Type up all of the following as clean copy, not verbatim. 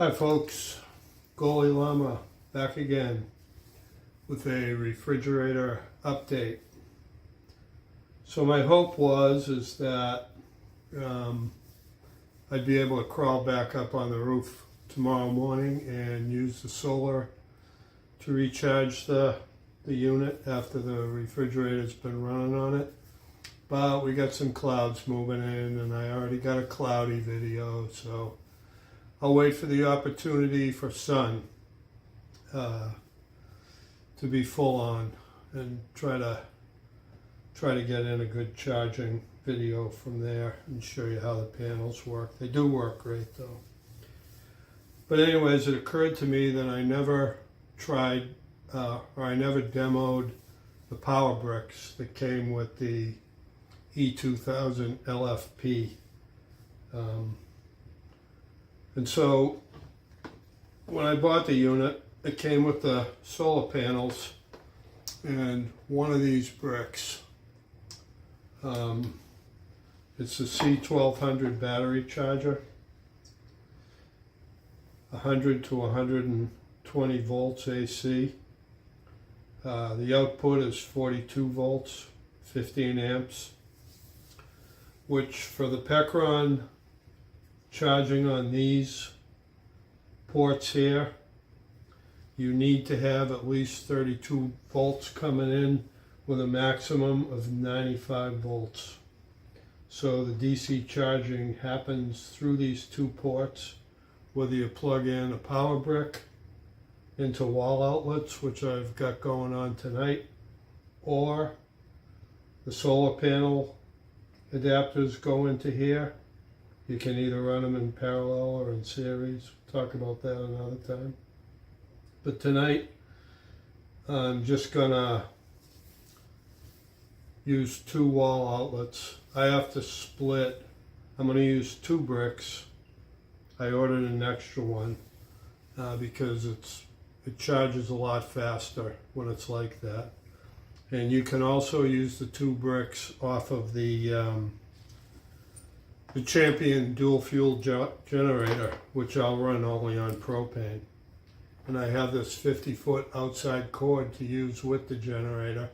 Hi folks, Goalie Lama back again with a refrigerator update. So my hope is that I'd be able to crawl back up on the roof tomorrow morning and use the solar to recharge the unit after the refrigerator's been running on it. But we got some clouds moving in and I already got a cloudy video, so I'll wait for the opportunity for sun to be full on and try to get in a good charging video from there and show you how the panels work. They do work great though. But anyways, it occurred to me that I never tried or I never demoed the power bricks that came with the E2000LFP. And so when I bought the unit, it came with the solar panels and one of these bricks. It's a C1200 battery charger, 100 to 120 volts AC. The output is 42 volts, 15 amps, which for the Pecron charging on these ports here, you need to have at least 32 volts coming in with a maximum of 95 volts. So the DC charging happens through these two ports, whether you plug in a power brick into wall outlets, which I've got going on tonight, or the solar panel adapters go into here. You can either run them in parallel or in series. We'll talk about that another time. But tonight, I'm just gonna use two wall outlets. I have to split. I'm gonna use two bricks. I ordered an extra one because it charges a lot faster when it's like that. And you can also use the two bricks off of the Champion dual fuel generator, which I'll run only on propane. And I have this 50-foot outside cord to use with the generator.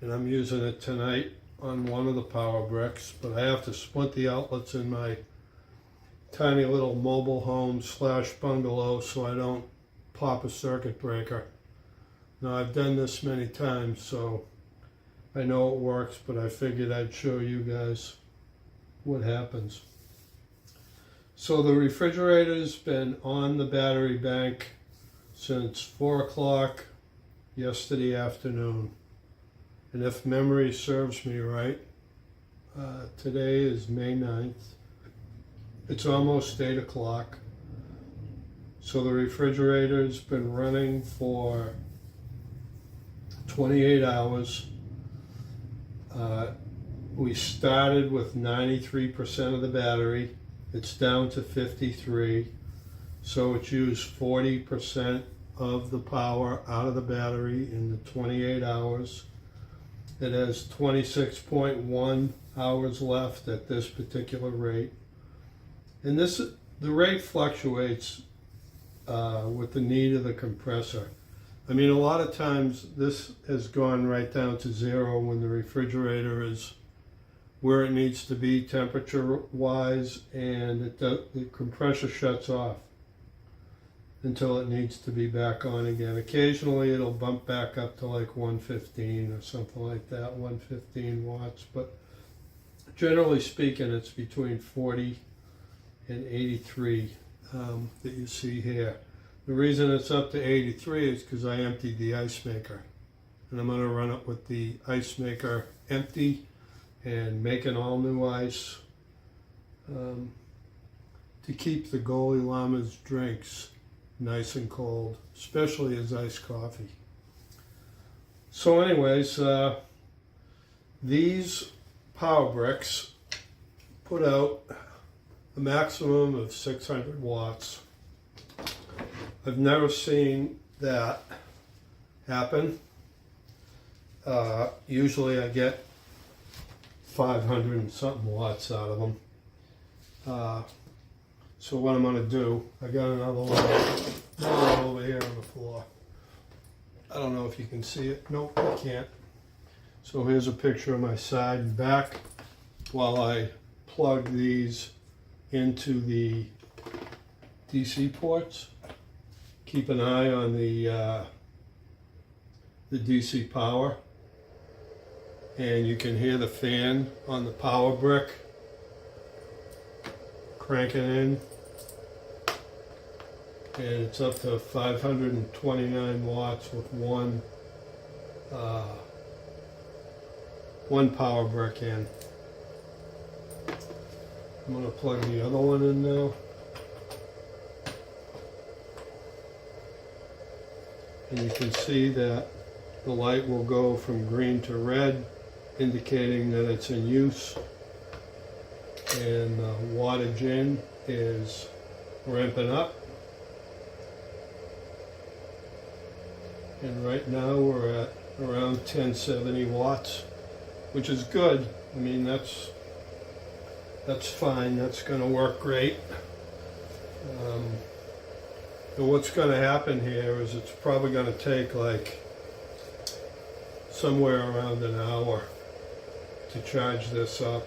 And I'm using it tonight on one of the power bricks, but I have to split the outlets in my tiny little mobile home / bungalow so I don't pop a circuit breaker. Now I've done this many times, so I know it works, but I figured I'd show you guys what happens. So the refrigerator's been on the battery bank since 4 o'clock yesterday afternoon. And if memory serves me right, today is May 9th. It's almost 8 o'clock. So the refrigerator's been running for 28 hours. We started with 93% of the battery. It's down to 53. So it's used 40% of the power out of the battery in the 28 hours. It has 26.1 hours left at this particular rate. And the rate fluctuates with the need of the compressor. I mean, a lot of times this has gone right down to 0 when the refrigerator is where it needs to be temperature-wise, and the compressor shuts off until it needs to be back on again. Occasionally it'll bump back up to like 115 or something like that, 115 watts, but generally speaking it's between 40 and 83 that you see here. The reason it's up to 83 is because I emptied the ice maker, and I'm going to run it with the ice maker empty and make an all new ice to keep the Goalie Lama's drinks nice and cold, especially his iced coffee. So anyways, these power bricks put out a maximum of 600 watts. I've never seen that happen. Usually I get 500 and something watts out of them. So what I'm going to do, I got another one over here on the floor. I don't know if you can see it. Nope, you can't. So here's a picture of my side and back while I plug these into the DC ports. Keep an eye on the DC power, and you can hear the fan on the power brick cranking in, and it's up to 529 watts with one power brick in. I'm going to plug the other one in now. And you can see that the light will go from green to red, indicating that it's in use. And the wattage in is ramping up. And right now we're at around 1070 watts, which is good. I mean, that's fine. That's going to work great. And what's going to happen here is it's probably going to take like somewhere around an hour to charge this up.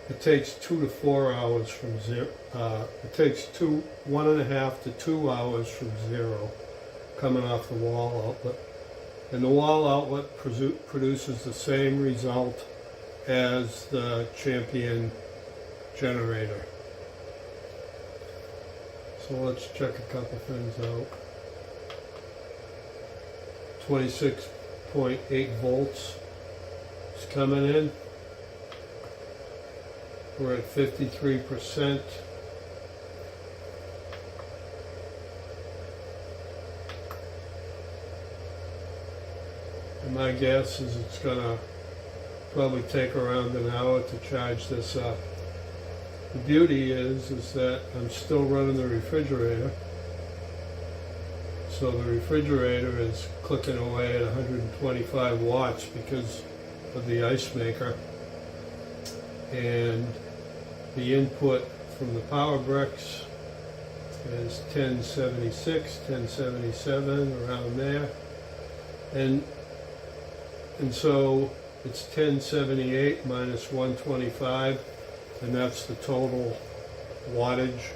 It takes 2 to 4 hours from zero. It takes 1.5 to 2 hours from zero coming off the wall outlet. And the wall outlet produces the same result as the Champion generator. So let's check a couple things out. 26.8 volts is coming in. We're at 53%. And my guess is it's gonna probably take around an hour to charge this up. The beauty is that I'm still running the refrigerator. So the refrigerator is clicking away at 125 watts because of the ice maker. And the input from the power bricks is 1076, 1077, around there. And so it's 1078 minus 125, and that's the total wattage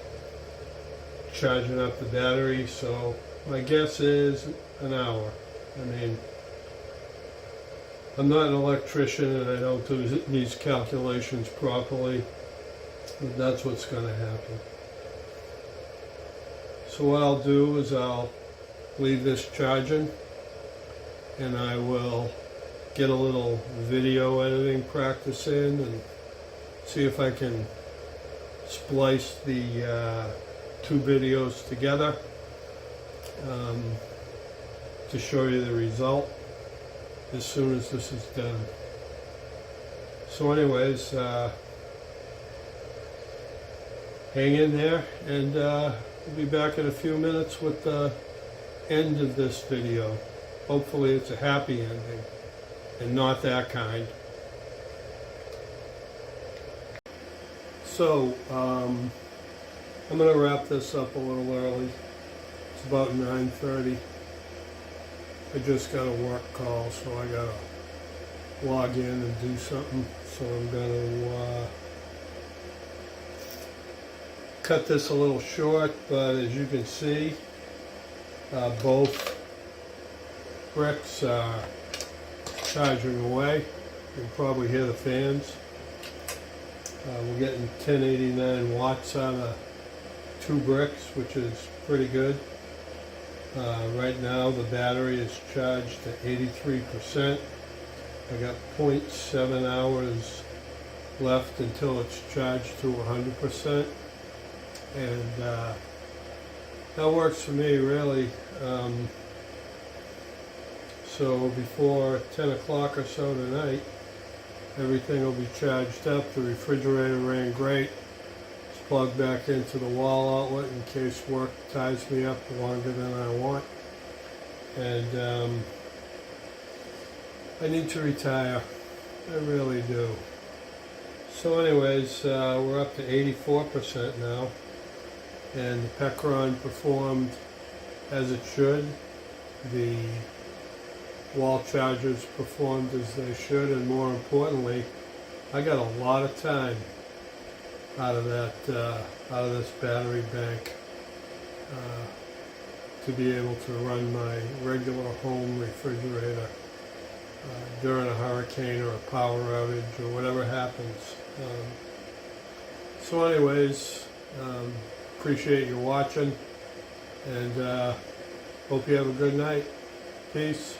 charging up the battery. So my guess is an hour. I mean, I'm not an electrician and I don't do these calculations properly, but that's what's going to happen. So what I'll do is I'll leave this charging, and I will get a little video editing practice in and see if I can splice the two videos together to show you the result as soon as this is done. So anyways, hang in there, and we'll be back in a few minutes with the end of this video. Hopefully it's a happy ending and not that kind. So I'm going to wrap this up a little early. It's about 9:30. I just got a work call, so I got to log in and do something. So I'm going to cut this a little short, but as you can see, both bricks are charging away. You can probably hear the fans. We're getting 1089 watts out of two bricks, which is pretty good. Right now the battery is charged to 83%. I got 0.7 hours left until it's charged to 100%. And that works for me, really. So before 10 o'clock or so tonight, everything will be charged up. The refrigerator ran great. It's plugged back into the wall outlet in case work ties me up longer than I want. And I need to retire. I really do. So anyways, we're up to 84% now, and the Pecron performed as it should. The wall chargers performed as they should, and more importantly, I got a lot of time out of this battery bank to be able to run my regular home refrigerator during a hurricane or a power outage or whatever happens. So anyways, appreciate you watching, and hope you have a good night. Peace.